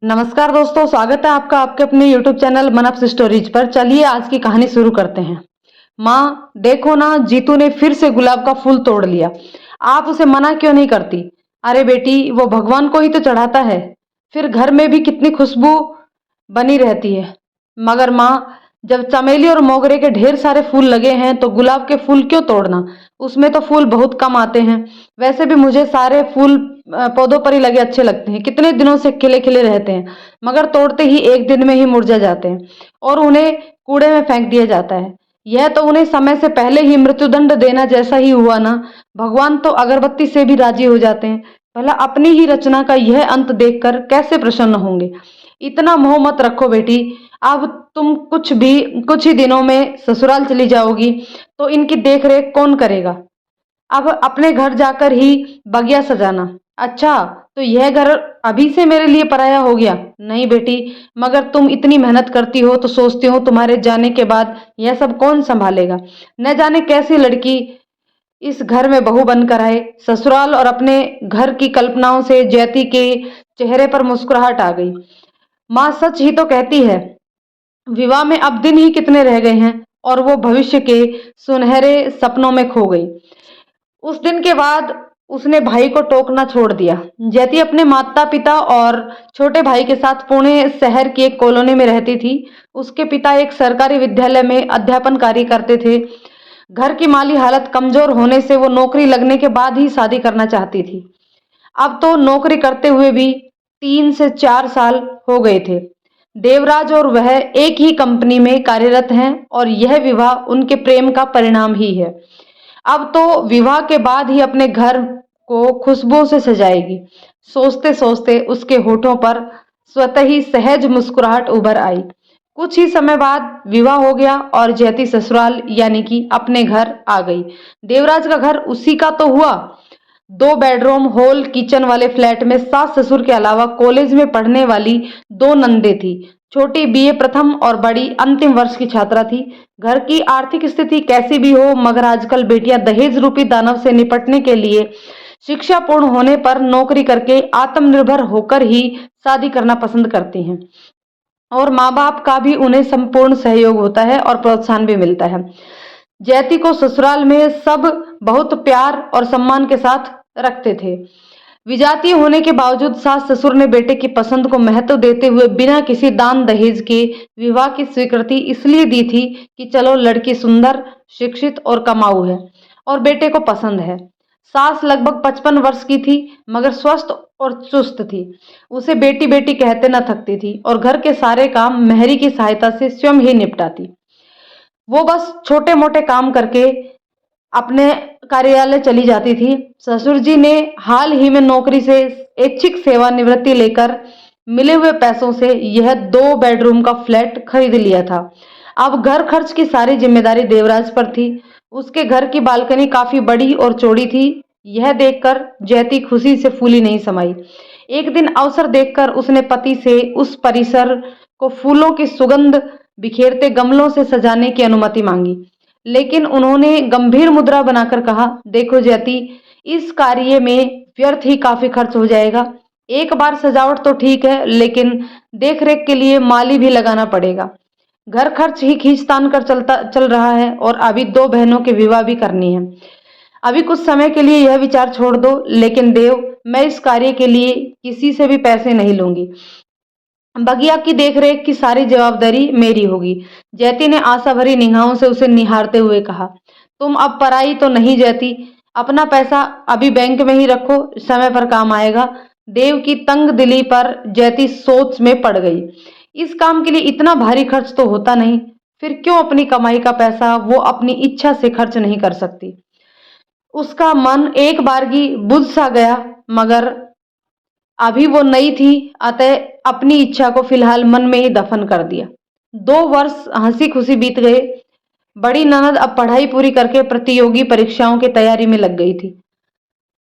नमस्कार दोस्तों, स्वागत है आपका आपके अपने YouTube चैनल मनप्स स्टोरीज पर। चलिए आज की कहानी शुरू करते हैं। माँ देखो ना, जीतू ने फिर से गुलाब का फूल तोड़ लिया। आप उसे मना क्यों नहीं करती? अरे बेटी, वो भगवान को ही तो चढ़ाता है, फिर घर में भी कितनी खुशबू बनी रहती है। मगर माँ, जब चमेली और मोगरे के ढेर सारे फूल लगे हैं तो गुलाब के फूल क्यों तोड़ना? उसमें तो फूल बहुत कम आते हैं। वैसे भी मुझे सारे फूल पौधों पर ही लगे अच्छे लगते हैं। कितने दिनों से खिले खिले रहते हैं, मगर तोड़ते ही एक दिन में ही मुरझा जाते हैं और उन्हें कूड़े में फेंक दिया जाता है। यह तो उन्हें समय से पहले ही मृत्युदंड देना जैसा ही हुआ ना। भगवान तो अगरबत्ती से भी राजी हो जाते हैं। भला अपनी ही रचना का यह अंत देखकर कैसे प्रसन्न होंगे? इतना मोह मत रखो बेटी। अब तुम कुछ ही दिनों में ससुराल चली जाओगी तो इनकी देखरेख कौन करेगा? अब अपने घर जाकर ही बगिया सजाना। अच्छा, तो यह घर अभी से मेरे लिए पराया हो गया? नहीं बेटी, मगर तुम इतनी मेहनत करती हो तो सोचती हूँ तुम्हारे जाने के बाद यह सब कौन संभालेगा। न जाने कैसी लड़की इस घर में बहू बनकर आए। ससुराल और अपने घर की कल्पनाओं से जयती के चेहरे पर मुस्कुराहट आ गई। माँ सच ही तो कहती है, विवाह में अब दिन ही कितने रह गए हैं। और वो भविष्य के सुनहरे सपनों में खो गई। उस दिन के बाद उसने भाई को टोकना छोड़ दिया। जैती अपने माता पिता और छोटे भाई के साथ पुणे शहर की एक कॉलोनी में रहती थी। उसके पिता एक सरकारी विद्यालय में अध्यापन कार्य करते थे। घर की माली हालत कमजोर होने से वो नौकरी लगने के बाद ही शादी करना चाहती थी। अब तो नौकरी करते हुए भी 3 से 4 साल हो गए थे। देवराज और वह एक ही कंपनी में कार्यरत हैं और यह विवाह उनके प्रेम का परिणाम ही है। अब तो विवाह के बाद ही अपने घर को खुशबू से सजाएगी। सोचते सोचते उसके होठों पर स्वतः ही सहज मुस्कुराहट उभर आई। कुछ ही समय बाद विवाह हो गया और जयती ससुराल यानी कि अपने घर आ गई। देवराज का घर उसी का तो हुआ। 2 बेडरूम हॉल किचन वाले फ्लैट में सास ससुर के अलावा कॉलेज में पढ़ने वाली 2 नंदे थी। छोटी बीए प्रथम और बड़ी अंतिम वर्ष की छात्रा थी। घर की आर्थिक स्थिति कैसी भी हो, मगर आजकल बेटियां दहेज रूपी दानव से निपटने के लिए शिक्षा पूर्ण होने पर नौकरी करके आत्मनिर्भर होकर ही शादी करना पसंद करती हैं। और माँ बाप का भी उन्हें संपूर्ण सहयोग होता है और प्रोत्साहन भी मिलता है। जयती को ससुराल में सब बहुत प्यार और सम्मान के साथ रखते थे। विजातीय होने के बावजूद सास ससुर ने बेटे की पसंद को महत्व देते हुए बिना किसी दान दहेज के विवाह की स्वीकृति इसलिए दी थी कि चलो लड़की सुंदर, शिक्षित और कमाऊ है और बेटे को पसंद है। सास लगभग 55 वर्ष की थी, मगर स्वस्थ और चुस्त थी। उसे बेटी बेटी कहते न थकती थी और घर के सारे काम मेहरी की सहायता से स्वयं ही निपटाती। वो बस छोटे मोटे काम करके अपने कार्यालय चली जाती थी। ससुर जी ने हाल ही में नौकरी से ऐच्छिक सेवानिवृत्ति लेकर मिले हुए पैसों से यह 2 बेडरूम का फ्लैट खरीद लिया था। अब घर खर्च की सारी जिम्मेदारी देवराज पर थी। उसके घर की बालकनी काफी बड़ी और चौड़ी थी। यह देखकर जयती खुशी से फूली नहीं समाई। एक दिन अवसर देखकर उसने पति से उस परिसर को फूलों की सुगंध बिखेरते गमलों से सजाने की अनुमति मांगी, लेकिन उन्होंने गंभीर मुद्रा बनाकर कहा, देखो जयती, इस कार्य में व्यर्थ ही काफी खर्च हो जाएगा। एक बार सजावट तो ठीक है, लेकिन देख रेख के लिए माली भी लगाना पड़ेगा। घर खर्च ही खींचतान कर चल रहा है और अभी 2 बहनों के विवाह भी करनी है। अभी कुछ समय के लिए यह विचार छोड़ दो, लेकिन देव, मैं इस कार्य के लिए किसी से भी पैसे नहीं लूंगी। बगिया की देखरेख की सारी जवाबदारी मेरी होगी। जयती ने आशा भरी निगाहों से उसे निहारते हुए कहा, तुम अब पराई तो नहीं जयती। अपना पैसा अभी बैंक में ही रखो, समय पर काम आएगा। देव की तंग दिली पर जयती सोच में पड़ गई। इस काम के लिए इतना भारी खर्च तो होता नहीं, फिर क्यों अपनी कमाई का पैसा वो अपनी इच्छा से खर्च नहीं कर सकती? उसका मन एक बारगी बुझ सा गया, मगर अभी वो नई थी, अतः अपनी इच्छा को फिलहाल मन में ही दफन कर दिया। 2 वर्ष हंसी खुशी बीत गए। बड़ी ननद अब पढ़ाई पूरी करके प्रतियोगी परीक्षाओं की तैयारी में लग गई थी।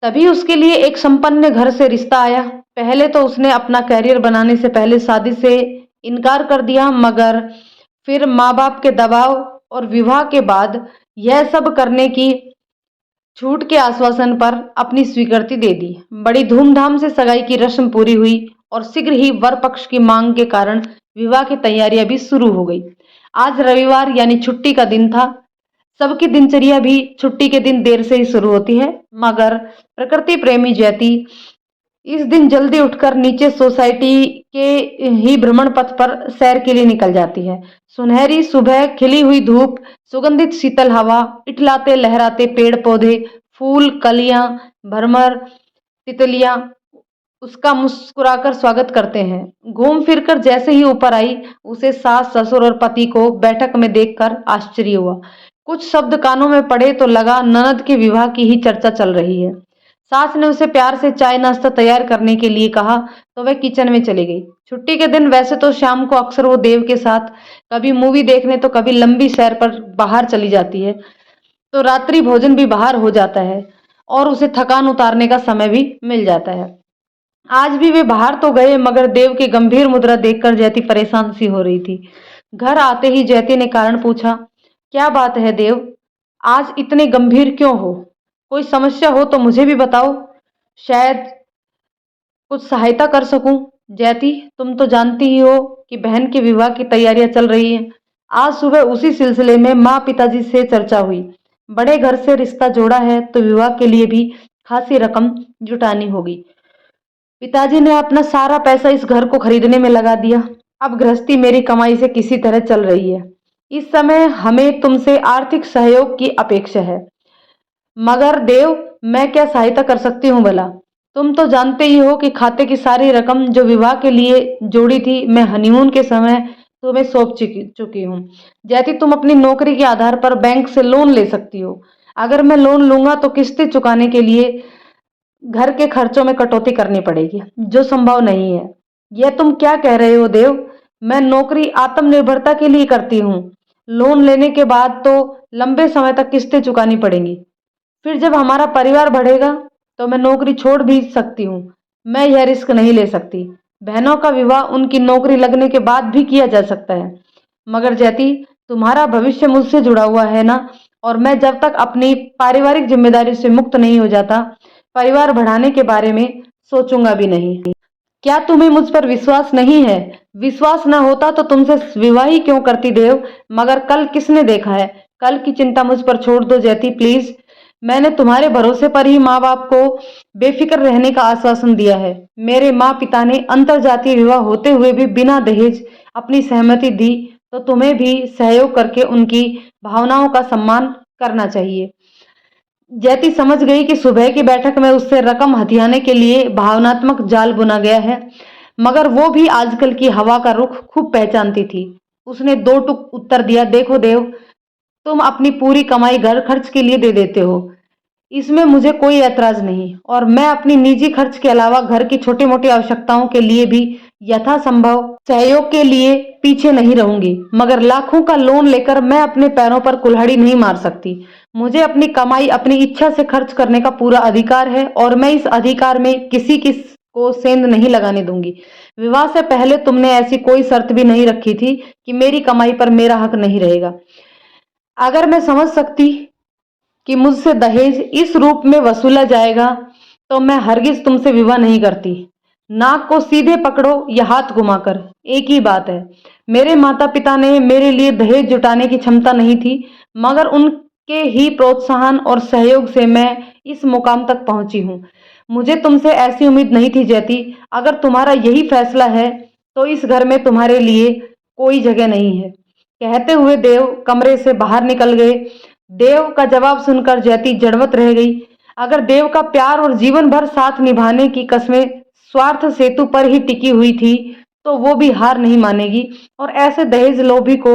तभी उसके लिए एक संपन्न घर से रिश्ता आया। पहले तो उसने अपना कैरियर बनाने से पहले शादी से इनकार कर दिया, मगर फिर माँ बाप के दबाव और विवाह के बाद यह सब करने की छूट के आश्वासन पर अपनी स्वीकृति दे दी। बड़ी धूमधाम से सगाई की रस्म पूरी हुई और शीघ्र ही वर पक्ष की मांग के कारण विवाह की तैयारियां भी शुरू हो गई। आज रविवार यानी छुट्टी का दिन था। सबकी दिनचर्या भी छुट्टी के दिन देर से ही शुरू होती है, मगर प्रकृति प्रेमी जयती इस दिन जल्दी उठकर नीचे सोसाइटी के ही भ्रमण पथ पर सैर के लिए निकल जाती है। सुनहरी सुबह, खिली हुई धूप, सुगंधित शीतल हवा, इठलाते लहराते पेड़ पौधे, फूल, कलियां, भरमर, तितलियां उसका मुस्कुराकर स्वागत करते हैं। घूम फिरकर जैसे ही ऊपर आई, उसे सास ससुर और पति को बैठक में देखकर आश्चर्य हुआ। कुछ शब्द कानों में पड़े तो लगा ननद के विवाह की ही चर्चा चल रही है। सास ने उसे प्यार से चाय नाश्ता तैयार करने के लिए कहा तो वह किचन में चली गई। छुट्टी के दिन वैसे तो शाम को अक्सर वो देव के साथ कभी मूवी देखने तो कभी लंबी सैर पर बाहर चली जाती है, तो रात्रि भोजन भी बाहर हो जाता है और उसे थकान उतारने का समय भी मिल जाता है। आज भी वे बाहर तो गए, मगर देव की गंभीर मुद्रा देखकर जयती परेशान सी हो रही थी। घर आते ही जयती ने कारण पूछा, क्या बात है देव, आज इतने गंभीर क्यों हो? कोई समस्या हो तो मुझे भी बताओ, शायद कुछ सहायता कर सकूं। जयती, तुम तो जानती ही हो कि बहन के विवाह की तैयारियां चल रही हैं। आज सुबह उसी सिलसिले में माँ पिताजी से चर्चा हुई। बड़े घर से रिश्ता जोड़ा है तो विवाह के लिए भी खासी रकम जुटानी होगी। पिताजी ने अपना सारा पैसा इस घर को खरीदने में लगा दिया। अब गृहस्थी मेरी कमाई से किसी तरह चल रही है। इस समय हमें तुमसे आर्थिक सहयोग की अपेक्षा है। मगर देव, मैं क्या सहायता कर सकती हूँ भला? तुम तो जानते ही हो कि खाते की सारी रकम जो विवाह के लिए जोड़ी थी, मैं हनीमून के समय तुम्हें सौंप चुकी हूँ। जैती, तुम अपनी नौकरी के आधार पर बैंक से लोन ले सकती हो। अगर मैं लोन लूंगा तो किस्तें चुकाने के लिए घर के खर्चों में कटौती करनी पड़ेगी, जो संभव नहीं है। यह तुम क्या कह रहे हो देव? मैं नौकरी आत्मनिर्भरता के लिए करती हूँ। लोन लेने के बाद तो लंबे समय तक किस्तें चुकानी पड़ेंगी। फिर जब हमारा परिवार बढ़ेगा तो मैं नौकरी छोड़ भी सकती हूँ। मैं यह रिस्क नहीं ले सकती। बहनों का विवाह उनकी नौकरी लगने के बाद भी किया जा सकता है। मगर जयती, तुम्हारा भविष्य मुझसे जुड़ा हुआ है ना, और मैं जब तक अपनी पारिवारिक जिम्मेदारी से मुक्त नहीं हो जाता, परिवार बढ़ाने के बारे में सोचूंगा भी नहीं। क्या तुम्हें मुझ पर विश्वास नहीं है? विश्वास न होता तो तुमसे विवाह ही क्यों करती देव? मगर कल किसने देखा है? कल की चिंता मुझ पर छोड़ दो जयती, प्लीज। मैंने तुम्हारे भरोसे पर ही माँ बाप को बेफिक्र रहने का आश्वासन दिया है। मेरे माँ पिता ने अंतरजातीय विवाह होते हुए भी बिना दहेज अपनी सहमति दी, तो तुम्हें भी सहयोग करके उनकी भावनाओं का सम्मान करना चाहिए। जयती समझ गई कि सुबह की बैठक में उससे रकम हथियाने के लिए भावनात्मक जाल बुना गया है, मगर वो भी आजकल की हवा का रुख खूब पहचानती थी। उसने दो टुक उत्तर दिया, देखो देव, तुम अपनी पूरी कमाई घर खर्च के लिए दे देते हो, इसमें मुझे कोई ऐतराज नहीं, और मैं अपनी निजी खर्च के अलावा घर की छोटी मोटी आवश्यकताओं के लिए भी यथासंभव सहयोग के लिए पीछे नहीं रहूंगी। मगर लाखों का लोन लेकर मैं अपने पैरों पर कुल्हाड़ी नहीं मार सकती। मुझे अपनी कमाई अपनी इच्छा से खर्च करने का पूरा अधिकार है, और मैं इस अधिकार में किसी की को सेंध नहीं लगाने दूंगी। विवाह से पहले तुमने ऐसी कोई शर्त भी नहीं रखी थी कि मेरी कमाई पर मेरा हक नहीं रहेगा। अगर मैं समझ सकती कि मुझसे दहेज इस रूप में वसूला जाएगा तो मैं हरगिज तुमसे विवाह नहीं करती। नाक को सीधे पकड़ो या हाथ घुमाकर, एक ही बात है। मेरे माता पिता ने मेरे लिए दहेज जुटाने की क्षमता नहीं थी, मगर उनके ही प्रोत्साहन और सहयोग से मैं इस मुकाम तक पहुंची हूँ। मुझे तुमसे ऐसी उम्मीद नहीं थी जयती। अगर तुम्हारा यही फैसला है तो इस घर में तुम्हारे लिए कोई जगह नहीं है। कहते हुए देव कमरे से बाहर निकल गए। देव का जवाब सुनकर जयती जड़वत रह गई। अगर देव का प्यार और जीवन भर साथ निभाने की कस्में स्वार्थ सेतु पर ही टिकी हुई थी, तो वो भी हार नहीं मानेगी और ऐसे दहेज लोभी को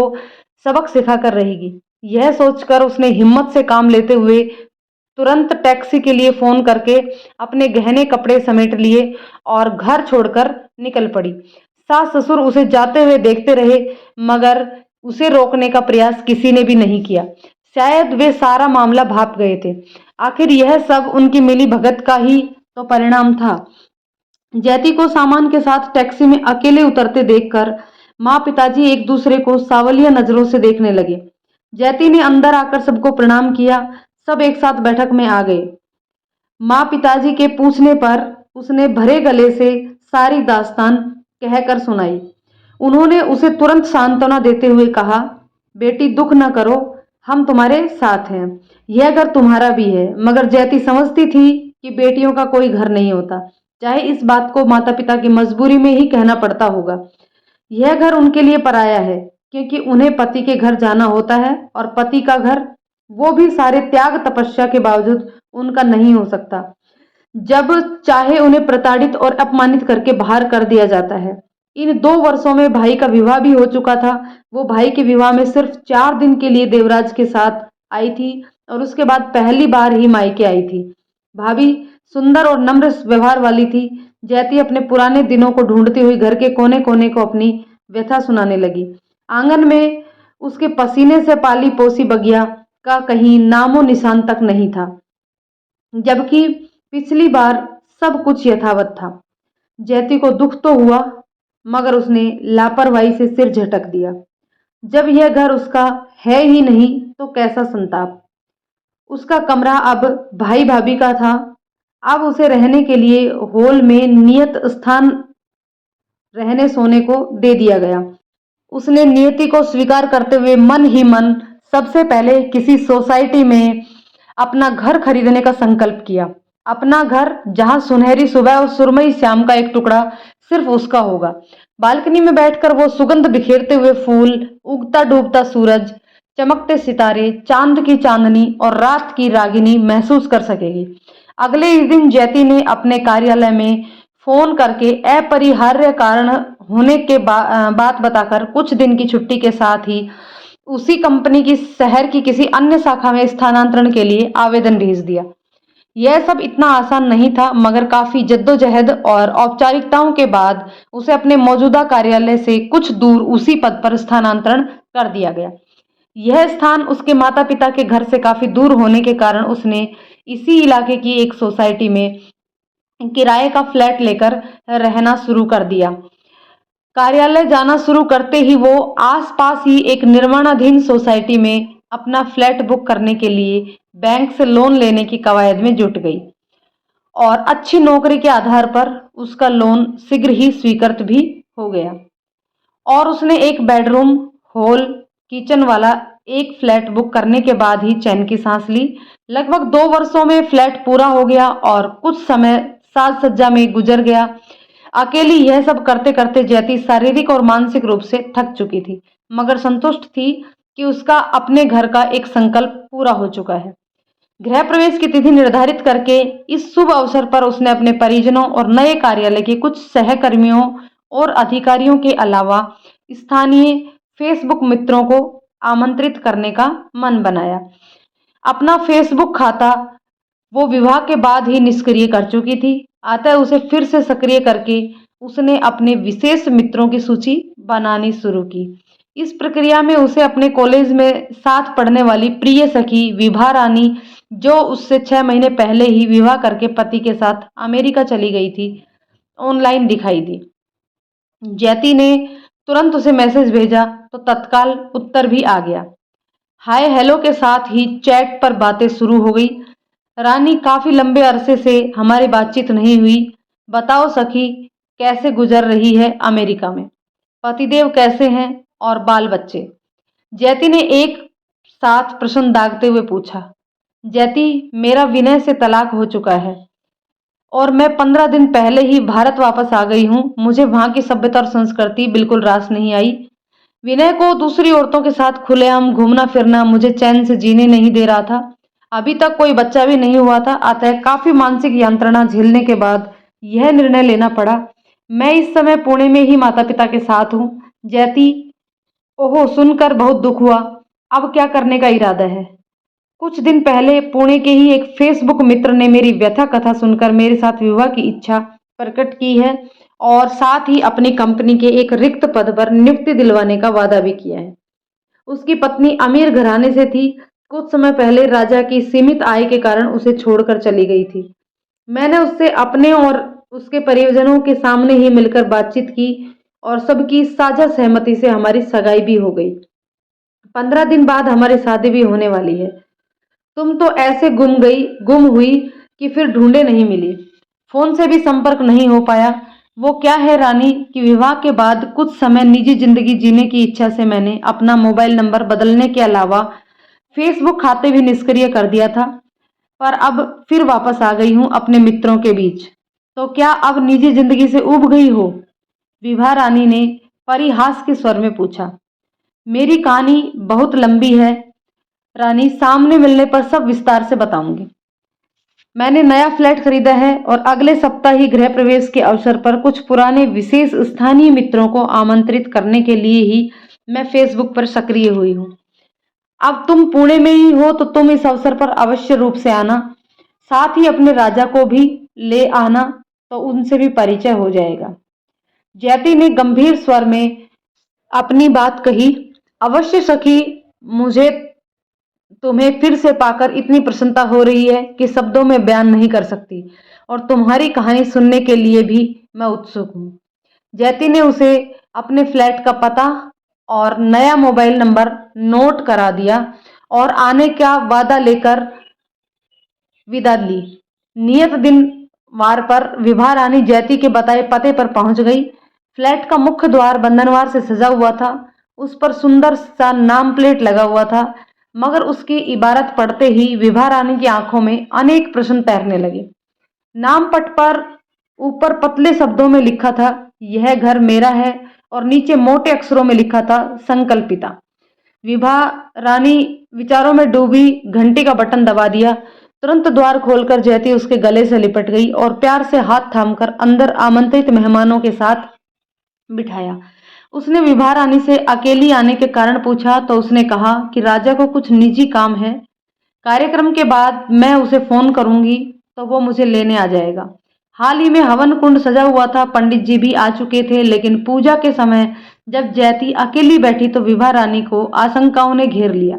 सबक सिखाकर रहेगी। यह सोचकर उसने हिम्मत से काम लेते हुए तुरंत टैक्सी के लिए फोन करके अपने गहने कपड़े समेट लिए और घर छोड़कर निकल पड़ी। सास ससुर उसे जाते हुए देखते रहे, मगर उसे रोकने का प्रयास किसी ने भी नहीं किया। शायद वे सारा मामला भाप गए थे। आखिर यह सब उनकी मिली भगत का ही तो परिणाम था। जयती को सामान के साथ टैक्सी में अकेले उतरते देखकर माँ पिताजी एक दूसरे को सावलिया नजरों से देखने लगे। जयती ने अंदर आकर सबको प्रणाम किया। सब एक साथ बैठक में आ गए। माँ पिताजी के पूछने पर उसने भरे गले से सारी दास्तान कहकर सुनाई। उन्होंने उसे तुरंत सांत्वना देते हुए कहा, बेटी दुख न करो, हम तुम्हारे साथ हैं, यह घर तुम्हारा भी है। मगर जयती समझती थी कि बेटियों का कोई घर नहीं होता, चाहे इस बात को माता पिता की मजबूरी में ही कहना पड़ता होगा। यह घर उनके लिए पराया है, क्योंकि उन्हें पति के घर जाना होता है और पति का घर, वो भी सारे त्याग तपस्या के बावजूद, उनका नहीं हो सकता। जब चाहे उन्हें प्रताड़ित और अपमानित करके बाहर कर दिया जाता है। इन 2 वर्षों में भाई का विवाह भी हो चुका था। वो भाई के विवाह में सिर्फ 4 दिन के लिए देवराज के साथ आई थी और उसके बाद पहली बार ही मायके आई थी। भाभी सुंदर और नम्र व्यवहार वाली थी। जयती अपने पुराने दिनों को ढूंढती हुई घर के कोने कोने को अपनी व्यथा सुनाने लगी। आंगन में उसके पसीने से पाली पोसी बगिया का कहीं नामो निशान तक नहीं था, जबकि पिछली बार सब कुछ यथावत था। जयती को दुख तो हुआ, मगर उसने लापरवाही से सिर झटक दिया। जब यह घर उसका है ही नहीं तो कैसा संताप। उसका कमरा अब भाई भाभी का था। अब उसे रहने के लिए हॉल में नियत स्थान रहने सोने को दे दिया गया। उसने नियति को स्वीकार करते हुए मन ही मन सबसे पहले किसी सोसाइटी में अपना घर खरीदने का संकल्प किया। अपना घर, जहां सुनहरी सुबह और सुरमई शाम का एक टुकड़ा सिर्फ उसका होगा। बालकनी में बैठकर वो सुगंध बिखेरते हुए फूल, उगता डूबता सूरज, चमकते सितारे, चांद की चांदनी और रात की रागिनी महसूस कर सकेगी। अगले ही दिन जयती ने अपने कार्यालय में फोन करके अपरिहार्य कारण होने के बात बताकर कुछ दिन की छुट्टी के साथ ही उसी कंपनी की शहर की किसी अन्य शाखा में स्थानांतरण के लिए आवेदन भेज दिया। यह सब इतना आसान नहीं था, मगर काफी जद्दोजहद और औपचारिकताओं के बाद उसे अपने मौजूदा कार्यालय से कुछ दूर उसी पद पर स्थानांतरण कर दिया गया। यह स्थान उसके माता पिता के घर से काफी दूर होने के कारण उसने इसी इलाके की एक सोसाइटी में किराए का फ्लैट लेकर रहना शुरू कर दिया। कार्यालय जाना शुरू करते ही वो आसपास ही एक निर्माणाधीन सोसाइटी में अपना फ्लैट बुक करने के लिए बैंक से लोन लेने की कवायद में जुट गई और अच्छी नौकरी के आधार पर उसका लोन शीघ्र ही स्वीकृत भी हो गया और उसने एक बेडरूम, हॉल, किचन वाला एक फ्लैट बुक करने के बाद ही चैन की सांस ली। लगभग 2 वर्षों में फ्लैट पूरा हो गया और कुछ समय साज सज्जा में गुजर गया। अकेली यह सब करते करते जयती शारीरिक और मानसिक रूप से थक चुकी थी, मगर संतुष्ट थी कि उसका अपने घर का एक संकल्प पूरा हो चुका है। गृह प्रवेश की तिथि निर्धारित करके इस शुभ अवसर पर उसने अपने परिजनों और नए कार्यालय के कुछ सहकर्मियों और अधिकारियों के अलावा स्थानीय फेसबुक मित्रों को आमंत्रित करने का मन बनाया। अपना फेसबुक खाता वो विवाह के बाद ही निष्क्रिय कर चुकी थी, अतः उसे फिर से सक्रिय करके उसने अपने विशेष मित्रों की सूची बनानी शुरू की। इस प्रक्रिया में उसे अपने कॉलेज में साथ पढ़ने वाली प्रिय सखी विभा रानी, जो उससे 6 महीने पहले ही विवाह करके पति के साथ अमेरिका चली गई थी, ऑनलाइन दिखाई दी। जयती ने तुरंत उसे मैसेज भेजा तो तत्काल उत्तर भी आ गया। हाय हेलो के साथ ही चैट पर बातें शुरू हो गई। रानी, काफी लंबे अरसे से हमारी बातचीत नहीं हुई। बताओ सखी, कैसे गुजर रही है अमेरिका में? पतिदेव कैसे हैं और बाल बच्चे? जयती ने एक साथ प्रश्न दागते हुए पूछा। जयती, मेरा विनय से तलाक हो चुका है और मैं 15 दिन पहले ही भारत वापस आ गई हूँ। मुझे वहां की सभ्यता और संस्कृति बिल्कुल रास नहीं आई। विनय को दूसरी औरतों के साथ खुलेआम घूमना फिरना मुझे चैन से जीने नहीं दे रहा था। अभी तक कोई बच्चा भी नहीं हुआ था, अतः काफी मानसिक यंत्रणा झेलने के बाद यह निर्णय लेना पड़ा। मैं इस समय पुणे में ही माता पिता के साथ हूँ। जयती, ओहो, सुनकर बहुत दुख हुआ। अब क्या करने का इरादा है? कुछ दिन पहले पुणे के ही एक फेसबुक मित्र ने मेरी व्यथा कथा सुनकर मेरे साथ विवाह की इच्छा प्रकट की है और साथ ही अपनी कंपनी के एक रिक्त पद पर नियुक्ति दिलवाने का वादा भी किया है। उसकी पत्नी अमीर घराने से थी। कुछ समय पहले राजा की सीमित आय के कारण उसे छोड़कर चली गई थी। मैंने उससे अपने और उसके परिजनों के सामने ही मिलकर बातचीत की और सबकी साझा सहमति से हमारी सगाई भी हो गई। 15 दिन बाद हमारी शादी भी होने वाली है। तुम तो ऐसे गुम हुई कि फिर ढूंढे नहीं मिली। फोन से भी संपर्क नहीं हो पाया। वो क्या है रानी कि विवाह के बाद कुछ समय निजी जिंदगी जीने की इच्छा से मैंने अपना मोबाइल नंबर बदलने के अलावा फेसबुक खाते भी निष्क्रिय कर दिया था, पर अब फिर वापस आ गई हूं अपने मित्रों के बीच। तो क्या अब निजी जिंदगी से उब गई हो? विभा रानी ने परिहास के स्वर में पूछा। मेरी कहानी बहुत लंबी है रानी, सामने मिलने पर सब विस्तार से बताऊंगी। मैंने नया फ्लैट खरीदा है और अगले सप्ताह ही गृह प्रवेश के अवसर पर कुछ पुराने विशेष स्थानीय मित्रों को आमंत्रित करने के लिए ही मैं फेसबुक पर सक्रिय हुई हूँ। अब तुम पुणे में ही हो तो तुम इस अवसर पर अवश्य रूप से आना, साथ ही अपने राजा को भी ले आना, तो उनसे भी परिचय हो जाएगा। जयति ने गंभीर स्वर में अपनी बात कही। अवश्य सखी, मुझे तुम्हें फिर से पाकर इतनी प्रसन्नता हो रही है कि शब्दों में बयान नहीं कर सकती, और तुम्हारी कहानी सुनने के लिए भी मैं उत्सुक हूँ। जयति ने उसे अपने फ्लैट का पता और नया मोबाइल नंबर नोट करा दिया और आने का वादा लेकर विदा ली। नियत दिन वार पर विभा रानी जयति के बताए पते पर पहुंच गई। फ्लैट का मुख्य द्वार बंधनवार से सजा हुआ था। उस पर सुंदर सा नाम प्लेट लगा हुआ था, मगर उसकी इबारत पढ़ते ही विभा रानी की आंखों में अनेक प्रश्न तैरने लगे। नाम पट पर ऊपर पतले शब्दों में लिखा था, यह घर मेरा है, और नीचे मोटे अक्षरों में लिखा था, संकल्पिता। विभा रानी विचारों में डूबी घंटी का बटन दबा दिया। तुरंत द्वार खोलकर जयति उसके गले से लिपट गई और प्यार से हाथ थामकर अंदर आमंत्रित मेहमानों के साथ बिठाया। उसने विभा रानी से अकेली आने के कारण पूछा तो उसने कहा कि राजा को कुछ निजी काम है, कार्यक्रम के बाद मैं उसे फोन करूंगी तो वो मुझे लेने आ जाएगा। हाल ही में हवन कुंड सजा हुआ था, पंडित जी भी आ चुके थे, लेकिन पूजा के समय जब जयति अकेली बैठी तो विभा रानी को आशंकाओं ने घेर लिया।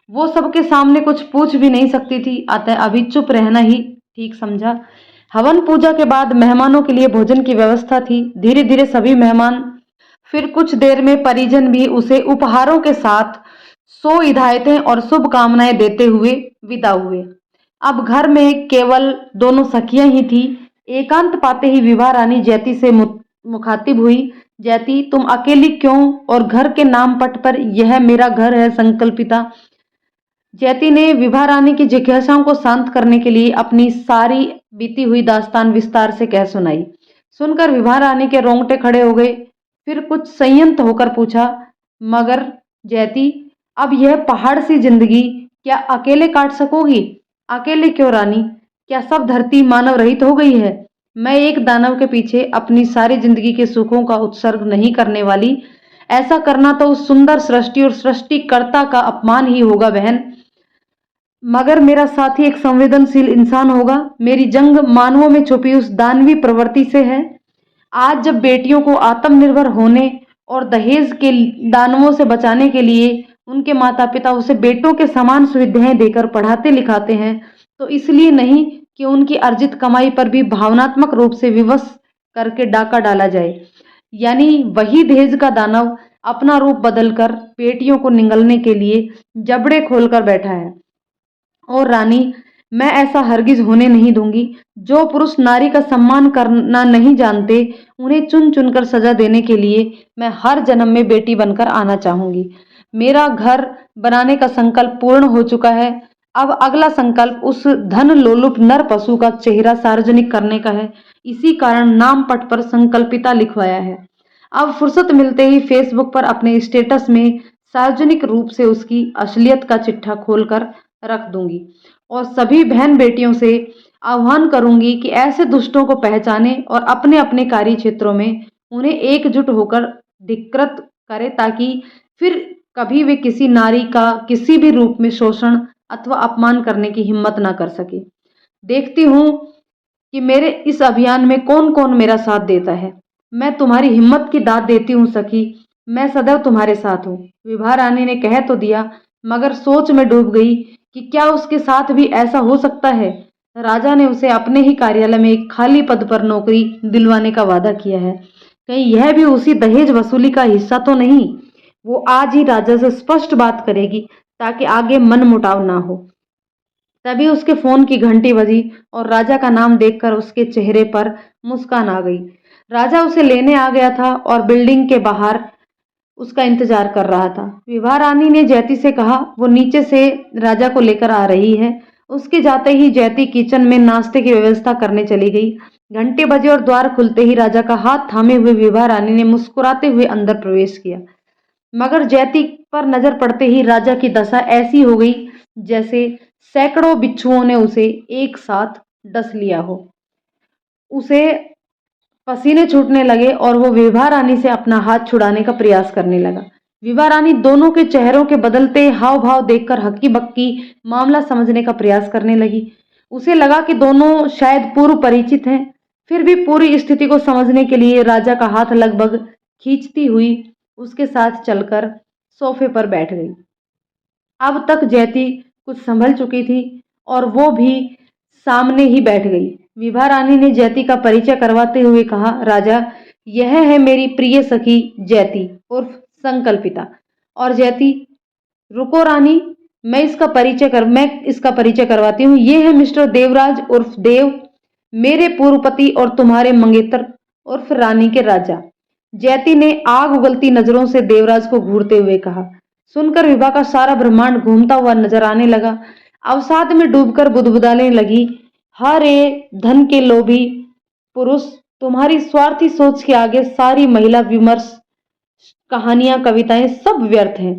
वो सबके सामने कुछ पूछ भी नहीं सकती थी, अतः अभी चुप रहना ही ठीक समझा। हवन पूजा के बाद मेहमानों के लिए भोजन की व्यवस्था थी। धीरे धीरे सभी मेहमान, फिर कुछ देर में परिजन भी उसे उपहारों के साथ सौ हिदायतें और शुभकामनाएं देते हुए विदा हुए। अब घर में केवल दोनों सखियां ही थी। एकांत पाते ही विभा रानी जयति से मुखातिब हुई। जयति, तुम अकेली क्यों, और घर के नाम पट पर यह मेरा घर है संकल्पिता। जयति ने विभा रानी की जिज्ञासाओं को शांत करने के लिए अपनी सारी बीती हुई दास्तान विस्तार से कह सुनाई। सुनकर विभा रानी के रोंगटे खड़े हो गए। फिर कुछ संयत होकर पूछा, मगर जयति, अब यह पहाड़ सी जिंदगी क्या अकेले काट सकोगी? अकेले क्यों रानी? क्या सब धरती मानव रहित हो गई है? मैं एक दानव के पीछे अपनी सारी जिंदगी के सुखों का उत्सर्ग नहीं करने वाली। ऐसा करना तो उस सुंदर सृष्टि और सृष्टिकर्ता का अपमान ही होगा बहन। मगर मेरा साथी एक संवेदनशील इंसान होगा। मेरी जंग मानवों में छुपी उस दानवी प्रवृत्ति से है। आज जब बेटियों को आत्मनिर्भर होने और दहेज के दानवों से बचाने के लिए उनके माता पिता उसे बेटों के समान सुविधाएं देकर पढ़ाते लिखाते हैं, तो इसलिए नहीं कि उनकी अर्जित कमाई पर भी भावनात्मक रूप से विवश करके डाका डाला जाए। यानी वही दहेज का दानव अपना रूप बदलकर बेटियों को निगलने के लिए जबड़े खोलकर बैठा है। और रानी, मैं ऐसा हरगिज होने नहीं दूंगी। जो पुरुष नारी का सम्मान करना नहीं जानते, उन्हें चुन चुनकर सजा देने के लिए मैं हर जन्म में बेटी बनकर आना चाहूंगी। मेरा घर बनाने का संकल्प पूर्ण हो चुका है। अब अगला संकल्प उस धन लोलुप नर पशु का चेहरा सार्वजनिक करने का है। इसी कारण नाम पट पर संकल्पिता लिखवाया है। अब फुर्सत मिलते ही फेसबुक पर अपने स्टेटस में सार्वजनिक रूप से उसकी असलियत का चिट्ठा खोलकर रख दूंगी और सभी बहन बेटियों से आह्वान करूंगी कि ऐसे दुष्टों को पहचाने और अपने अपने कार्य क्षेत्रों में उन्हें एकजुट होकर धिक्कृत करे, ताकि फिर कभी वे किसी नारी का किसी भी रूप में शोषण अथवा अपमान करने की हिम्मत ना कर सके। देखती हूँ कि मेरे इस अभियान में कौन कौन मेरा साथ देता है। मैं तुम्हारी हिम्मत की दाद देती हूँ सखी, मैं सदैव तुम्हारे साथ हूँ। विभा रानी ने कह तो दिया, मगर सोच में डूब गई कि क्या उसके साथ भी ऐसा हो सकता है। राजा ने उसे अपने ही कार्यालय में एक खाली पद पर नौकरी दिलवाने का वादा किया है। कहीं यह भी उसी दहेज वसूली का हिस्सा तो नहीं? वो आज ही राजा से स्पष्ट बात करेगी ताकि आगे मन मुटाव ना हो। तभी उसके फोन की घंटी बजी और राजा का नाम देखकर उसके चेहरे पर मुस्कान आ गई। राजा उसे लेने आ गया था और बिल्डिंग के बाहर उसका इंतजार कर रहा था। विभा रानी ने जैती से कहा वो नीचे से राजा को लेकर आ रही है। उसके जाते ही जैती किचन में नाश्ते की व्यवस्था करने चली गई। घंटे बजे और द्वार खुलते ही राजा का हाथ थामे हुए विभा रानी ने मुस्कुराते हुए अंदर प्रवेश किया। मगर जैती पर नजर पड़ते ही राजा की दशा ऐसी हो गई जैसे सैकड़ों बिच्छुओं ने उसे एक साथ डस लिया हो। उसे पसीने छूटने लगे और वो विभा रानी से अपना हाथ छुड़ाने का प्रयास करने लगा। विभा रानी दोनों के चेहरों के बदलते हाव भाव देखकर हक्की बक्की मामला समझने का प्रयास करने लगी। उसे लगा कि दोनों शायद पूर्व परिचित हैं। फिर भी पूरी स्थिति को समझने के लिए राजा का हाथ लगभग खींचती हुई उसके साथ चलकर सोफे पर बैठ गई। अब तक जैती कुछ संभल चुकी थी और वो भी सामने ही बैठ गई। विभा रानी ने जैती का परिचय करवाते हुए कहा, राजा यह है मेरी प्रिय सखी जैती उर्फ संकल्पिता। और जैती, रुको रानी, मैं इसका परिचय करवाती हूँ। ये है मिस्टर देवराज उर्फ देव, मेरे पूर्व पति और तुम्हारे मंगेतर उर्फ रानी के राजा। जैती ने आग उगलती नजरों से देवराज को घूरते हुए कहा। सुनकर विभा का सारा ब्रह्मांड घूमता हुआ नजर आने लगा। अवसाद में डूबकर बुदबुदाने लगी, हरे धन के लोभी पुरुष, तुम्हारी स्वार्थी सोच के आगे सारी महिला विमर्श, कहानियां, कविताएं सब व्यर्थ हैं।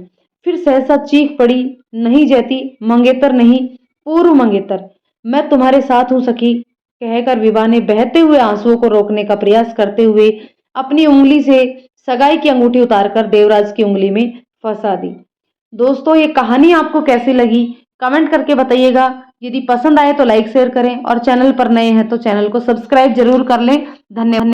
फिर सहसा चीख पड़ी, नहीं जैती, मंगेतर नहीं, पूर्व मंगेतर, मैं तुम्हारे साथ हूं सखी। कहकर विभा ने बहते हुए आंसुओं को रोकने का प्रयास करते हुए अपनी उंगली से सगाई की अंगूठी उतारकर देवराज की उंगली में फंसा दी। दोस्तों, ये कहानी आपको कैसी लगी कमेंट करके बताइएगा। यदि पसंद आए तो लाइक शेयर करें और चैनल पर नए हैं तो चैनल को सब्सक्राइब जरूर कर लें। धन्यवाद।